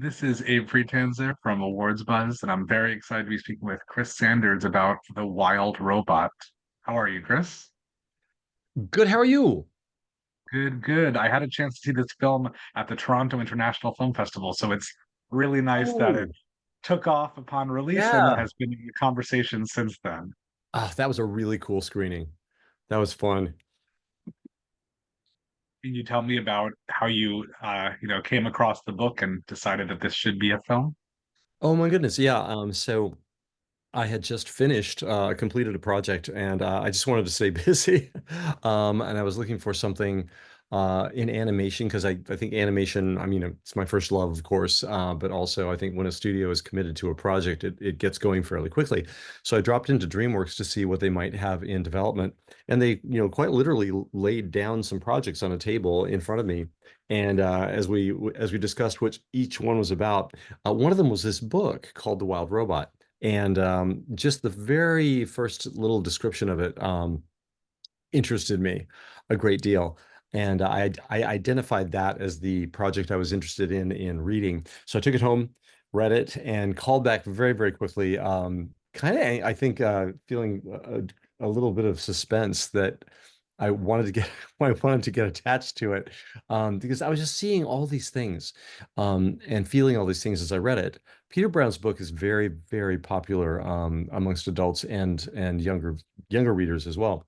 This is Abe Friedtanzer from Awards Buzz, and I'm very excited to be speaking with Chris Sanders about The Wild Robot. How are you, Chris? Good. How are you? Good, good. I had a chance to see this film at the Toronto International Film Festival, so it's really nice that it Oh, took off upon release and yeah. has been in the conversation since then. Ah, that was a really cool screening. That was fun. Can you tell me about how came across the book and decided that this should be a film? Oh my goodness. Yeah. So I had just finished, completed a project, and I just wanted to stay busy. And I was looking for something in animation because I think animation, I mean, it's my first love, of course, but also I think when a studio is committed to a project, it gets going fairly quickly. So I dropped into DreamWorks to see what they might have in development, and they, quite literally laid down some projects on a table in front of me. And as we discussed which each one was about, one of them was this book called The Wild Robot. And just the very first little description of it interested me a great deal. And I identified that as the project I was interested in reading. So I took it home, read it, and called back very, very quickly. Kind of, I think, feeling a little bit of suspense that I wanted to get, I wanted to get attached to it, because I was just seeing all these things, and feeling all these things as I read it. Peter Brown's book is very, very popular amongst adults and younger readers as well.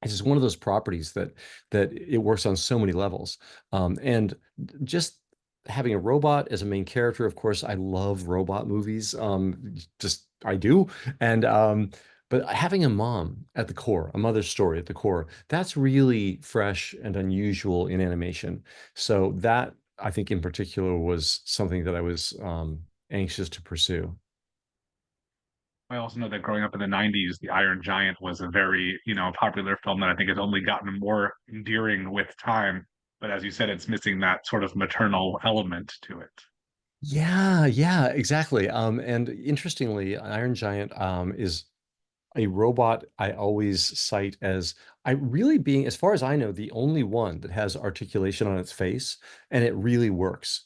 It's just one of those properties that it works on so many levels. And just having a robot as a main character, of course, I love robot movies. Just I do. And but having a mom at the core, a mother's story at the core, that's really fresh and unusual in animation. So that I think in particular was something that I was anxious to pursue. I also know that growing up in the 90s, The Iron Giant was a very, popular film that I think has only gotten more endearing with time. But as you said, it's missing that sort of maternal element to it. Yeah, yeah, exactly. And interestingly, Iron Giant is a robot I always cite as I really being, as far as I know, the only one that has articulation on its face, and it really works.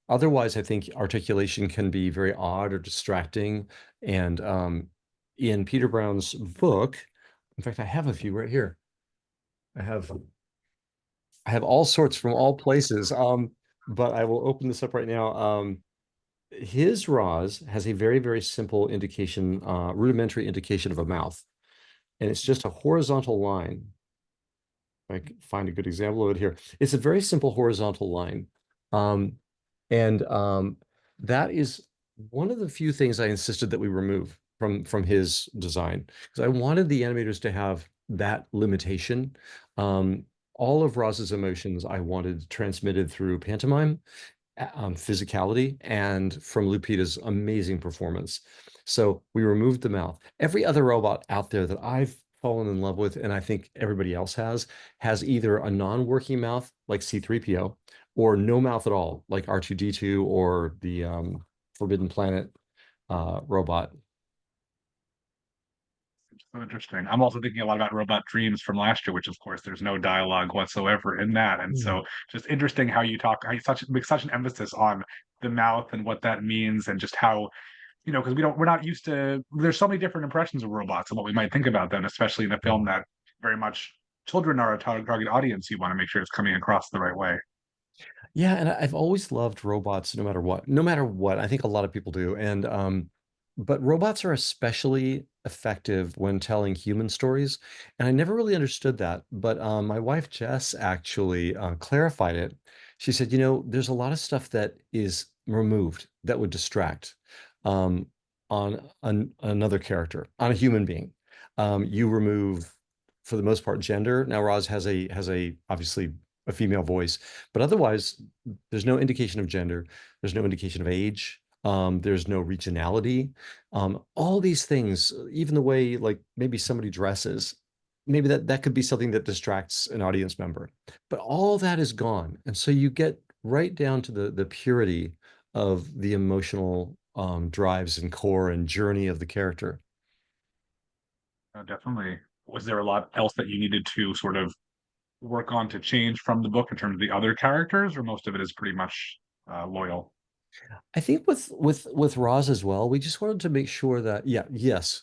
Otherwise, I think articulation can be very odd or distracting. And in Peter Brown's book, in fact, I have a few right here. I have I have all sorts from all places. But I will open this up right now. His Roz has a very, very simple indication, rudimentary indication of a mouth, and it's just a horizontal line. I can find a good example of it here. It's a very simple horizontal line. Um, and that is one of the few things I insisted that we remove from his design because I wanted the animators to have that limitation. Um, all of Roz's emotions I wanted transmitted through pantomime, physicality, and from Lupita's amazing performance. So we removed the mouth. Every other robot out there that I've fallen in love with, and I think everybody else has either a non-working mouth like C3PO or no mouth at all, like R2D2 or the Forbidden Planet robot. So interesting. I'm also thinking a lot about Robot Dreams from last year, which of course there's no dialogue whatsoever in that. And Mm. so just interesting how you talk, how you make such an emphasis on the mouth and what that means and just how because we're not used to. There's so many different impressions of robots and what we might think about them, especially in a film that very much children are a target audience. You want to make sure it's coming across the right way. Yeah, and I've always loved robots no matter what. No matter what. I think a lot of people do. And but robots are especially effective when telling human stories. And I never really understood that. But my wife Jess actually clarified it. She said, there's a lot of stuff that is removed that would distract um, on another character, on a human being. You remove, for the most part, gender. Now Roz has a obviously a female voice, but otherwise, there's no indication of gender. There's no indication of age. There's no regionality. All these things, even the way like maybe somebody dresses, maybe that could be something that distracts an audience member. But all that is gone, and so you get right down to the purity of the emotional drives and core and journey of the character. Definitely. Was there a lot else that you needed to sort of work on to change from the book in terms of the other characters, or most of it is pretty much loyal? I think with Roz as well, we just wanted to make sure that, yeah, yes,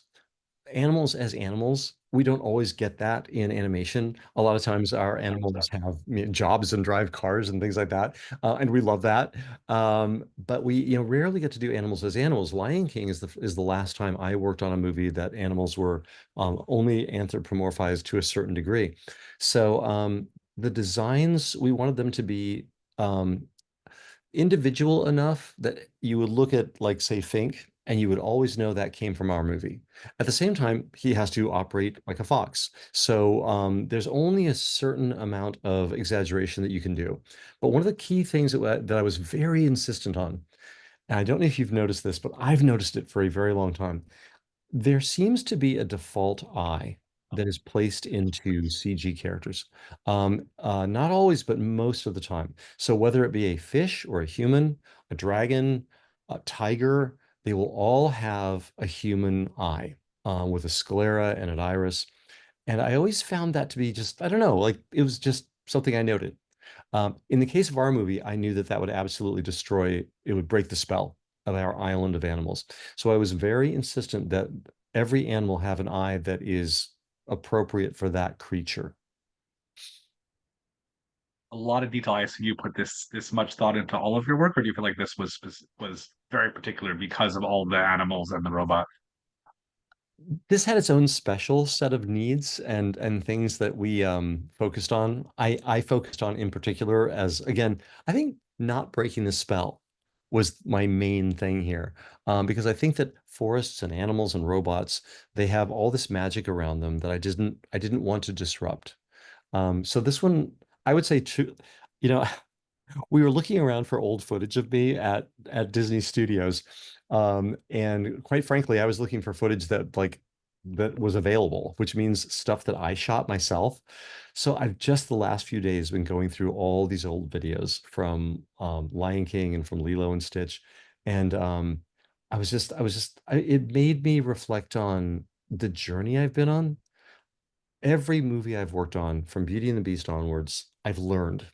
animals as animals, we don't always get that in animation. A lot of times our animals have jobs and drive cars and things like that, and we love that. But we, rarely get to do animals as animals. Lion King is the last time I worked on a movie that animals were only anthropomorphized to a certain degree. So the designs we wanted them to be individual enough that you would look at, like, say, Fink, and you would always know that came from our movie. At the same time, he has to operate like a fox. So there's only a certain amount of exaggeration that you can do. But one of the key things that I was very insistent on, and I don't know if you've noticed this, but I've noticed it for a very long time, there seems to be a default eye that is placed into CG characters. Not always, but most of the time. So whether it be a fish or a human, a dragon, a tiger, they will all have a human eye with a sclera and an iris. And I always found that to be just, I don't know, like it was just something I noted. In the case of our movie, I knew that that would absolutely destroy, it would break the spell of our island of animals. So I was very insistent that every animal have an eye that is appropriate for that creature. A lot of detail. I assume you put this much thought into all of your work, or do you feel like this was very particular because of all the animals and the robot? This had its own special set of needs and things that we focused on. I focused on in particular as, again, I think not breaking the spell was my main thing here. Because I think that forests and animals and robots, they have all this magic around them that I didn't want to disrupt. So this one, I would say, you know, we were looking around for old footage of me at Disney Studios. And quite frankly, I was looking for footage that was available, which means stuff that I shot myself. So I've just the last few days been going through all these old videos from Lion King and from Lilo and Stitch. And it made me reflect on the journey I've been on. Every movie I've worked on, from Beauty and the Beast onwards, I've learned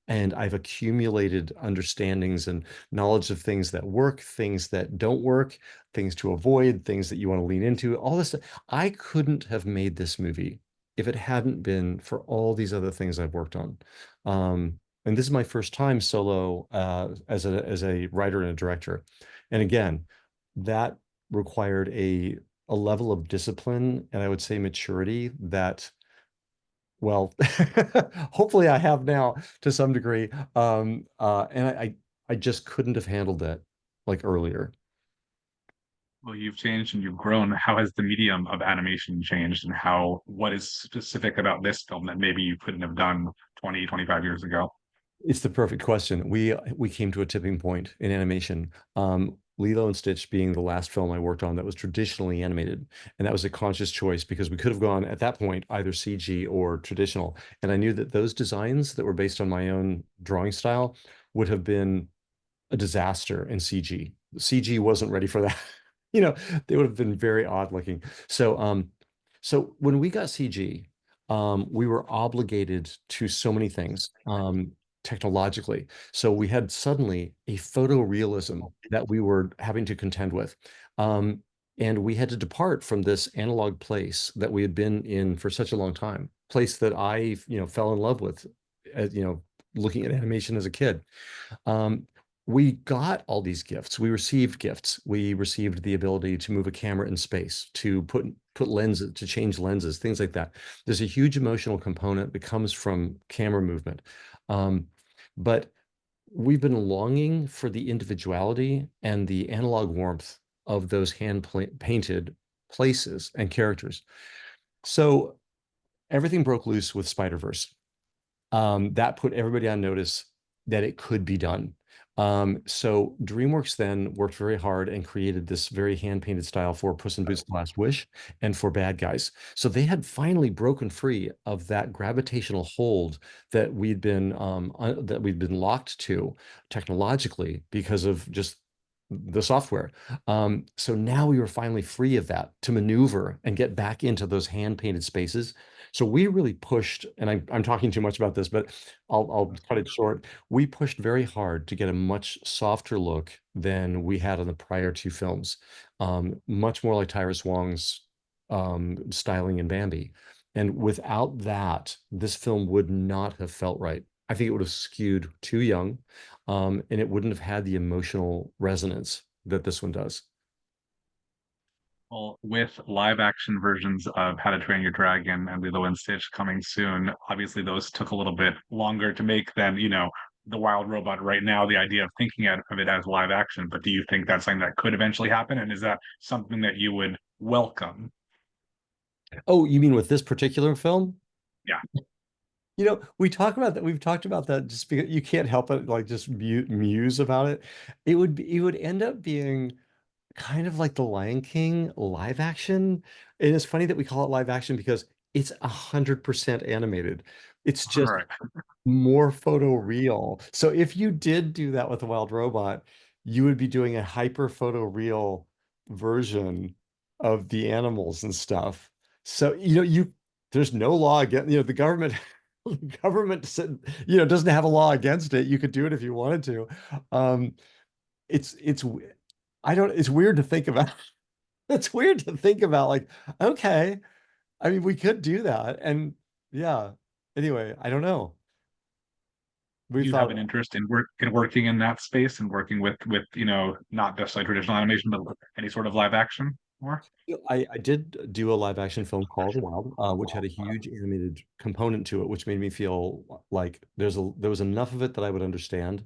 and I've accumulated understandings and knowledge of things that work, things that don't work, things to avoid, things that you want to lean into, all this. I couldn't have made this movie if it hadn't been for all these other things I've worked on. And this is my first time solo as a writer and a director. And again, that required a level of discipline and I would say maturity that, well, hopefully I have now to some degree. And I just couldn't have handled that like earlier. Well, you've changed and you've grown. How has the medium of animation changed, and what is specific about this film that maybe you couldn't have done 20, 25 years ago? It's the perfect question. We came to a tipping point in animation. Lilo and Stitch being the last film I worked on that was traditionally animated, and that was a conscious choice because we could have gone at that point either CG or traditional. And I knew that those designs that were based on my own drawing style would have been a disaster in CG. CG wasn't ready for that. They would have been very odd looking. So when we got CG, we were obligated to so many things technologically. So we had suddenly a photorealism that we were having to contend with. And we had to depart from this analog place that we had been in for such a long time, place that I, fell in love with, as, looking at animation as a kid. Um, we got all these gifts. We received gifts. We received the ability to move a camera in space, to put lenses, to change lenses, things like that. There's a huge emotional component that comes from camera movement. Um, but we've been longing for the individuality and the analog warmth of those painted places and characters. So everything broke loose with Spider-Verse. That put everybody on notice that it could be done. So DreamWorks then worked very hard and created this very hand-painted style for Puss in Boots: The Last Wish and for Bad Guys. So they had finally broken free of that gravitational hold that we'd been locked to technologically because of just the software. So now we were finally free of that to maneuver and get back into those hand-painted spaces. So we really pushed, and I'm talking too much about this, but I'll cut it short. We pushed very hard to get a much softer look than we had on the prior two films, much more like Tyrus Wong's styling in Bambi. And without that, this film would not have felt right. I think it would have skewed too young, and it wouldn't have had the emotional resonance that this one does. Well, with live action versions of How to Train Your Dragon and Lilo and Stitch coming soon, obviously those took a little bit longer to make than, the Wild Robot right now, the idea of thinking of it as live action. But do you think that's something that could eventually happen? And is that something that you would welcome? Oh, you mean with this particular film? Yeah. We talk about that. We've talked about that just because you can't help it, like just muse about it. It would end up being kind of like the Lion King live action. And it's funny that we call it live action because it's 100% animated. It's All just right. more photoreal. So if you did do that with a wild robot, you would be doing a hyper photoreal version of the animals and stuff. So, there's no law against, the government the government said, doesn't have a law against it. You could do it if you wanted to. Um, it's I don't it's weird to think about. It's weird to think about like, okay, I mean we could do that. And yeah. Anyway, I don't know. We Do you have thought an interest in working in that space and working with not just like traditional animation, but any sort of live action more? I did do a live action film called Wild, which had a huge animated component to it, which made me feel like there was enough of it that I would understand,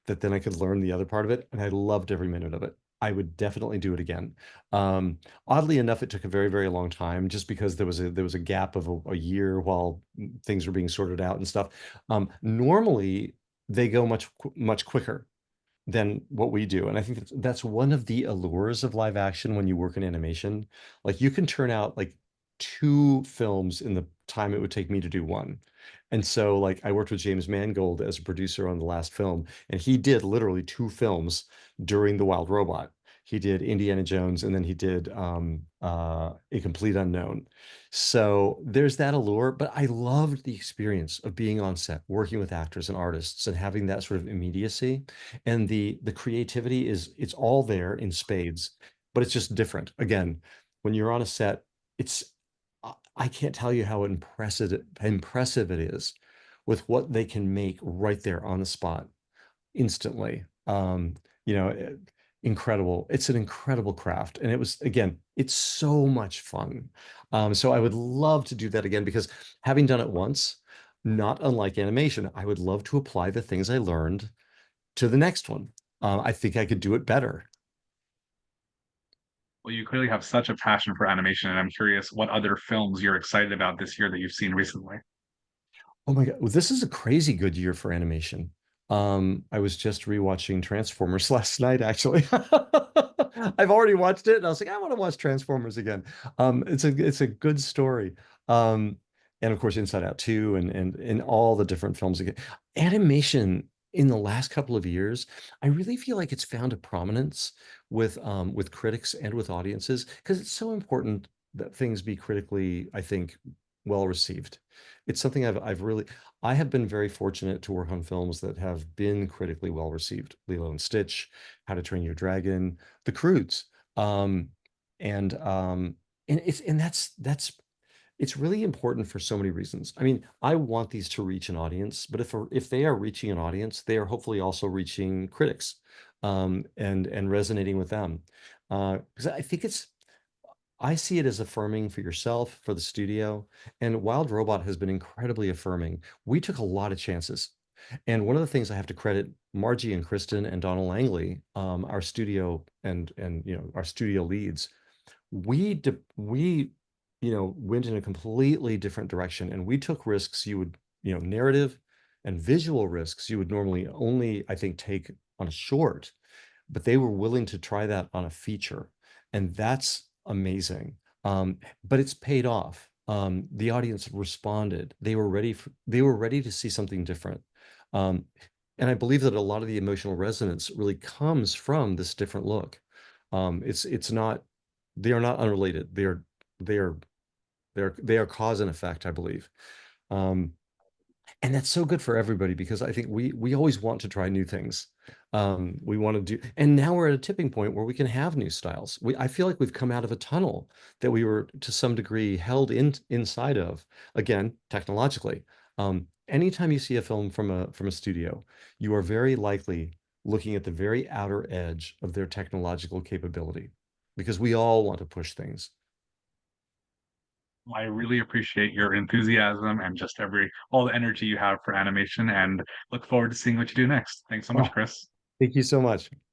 that then I could learn the other part of it, and I loved every minute of it. I would definitely do it again. Um, Oddly enough, it took a very, very long time, just because there was a gap of a year while things were being sorted out and stuff. Normally, they go much quicker than what we do. And I think that's one of the allures of live action when you work in animation. Like you can turn out like two films in the time it would take me to do one. And so like I worked with James Mangold as a producer on the last film, and he did literally two films during The Wild Robot. He did Indiana Jones, and then he did A Complete Unknown. So there's that allure, but I loved the experience of being on set, working with actors and artists and having that sort of immediacy. And the creativity it's all there in spades, but it's just different. Again, when you're on a set, it's I can't tell you how impressive it is with what they can make right there on the spot instantly. You know, incredible. It's an incredible craft. And it was, again, it's so much fun. So I would love to do that again because having done it once, not unlike animation, I would love to apply the things I learned to the next one. I think I could do it better. Well, you clearly have such a passion for animation, and I'm curious what other films you're excited about this year that you've seen recently. Oh my God. Well, this is a crazy good year for animation. I was just rewatching Transformers last night, actually. I've already watched it, and I was like, I want to watch Transformers again. It's a good story. Um, and of course, Inside Out 2 and all the different films again. Animation in the last couple of years, I really feel like it's found a prominence with critics and with audiences because it's so important that things be critically, I think, well received. It's something I have been very fortunate to work on films that have been critically well received. Lilo and Stitch, How to Train Your Dragon, The Croods. Um, and that's it's really important for so many reasons. I mean, I want these to reach an audience, but if they are reaching an audience, they are hopefully also reaching critics, and resonating with them. Because I see it as affirming for yourself, for the studio, and Wild Robot has been incredibly affirming. We took a lot of chances. And one of the things I have to credit Margie and Kristen and Donald Langley, our studio and our studio leads, we went in a completely different direction, and we took risks narrative and visual risks you would normally only, I think, take on a short, but they were willing to try that on a feature, and that's amazing. But it's paid off. The audience responded. They were ready to see something different. Um, and I believe that a lot of the emotional resonance really comes from this different look. It's not, they are not unrelated. They are They are cause and effect, I believe. Um, and that's so good for everybody because I think we always want to try new things. We want to do, and now we're at a tipping point where we can have new styles. I feel like we've come out of a tunnel that we were to some degree held inside of, again, technologically. Anytime you see a film from a studio, you are very likely looking at the very outer edge of their technological capability because we all want to push things. I really appreciate your enthusiasm and just all the energy you have for animation, and look forward to seeing what you do next. Thanks so much, Oh, Chris. thank you so much.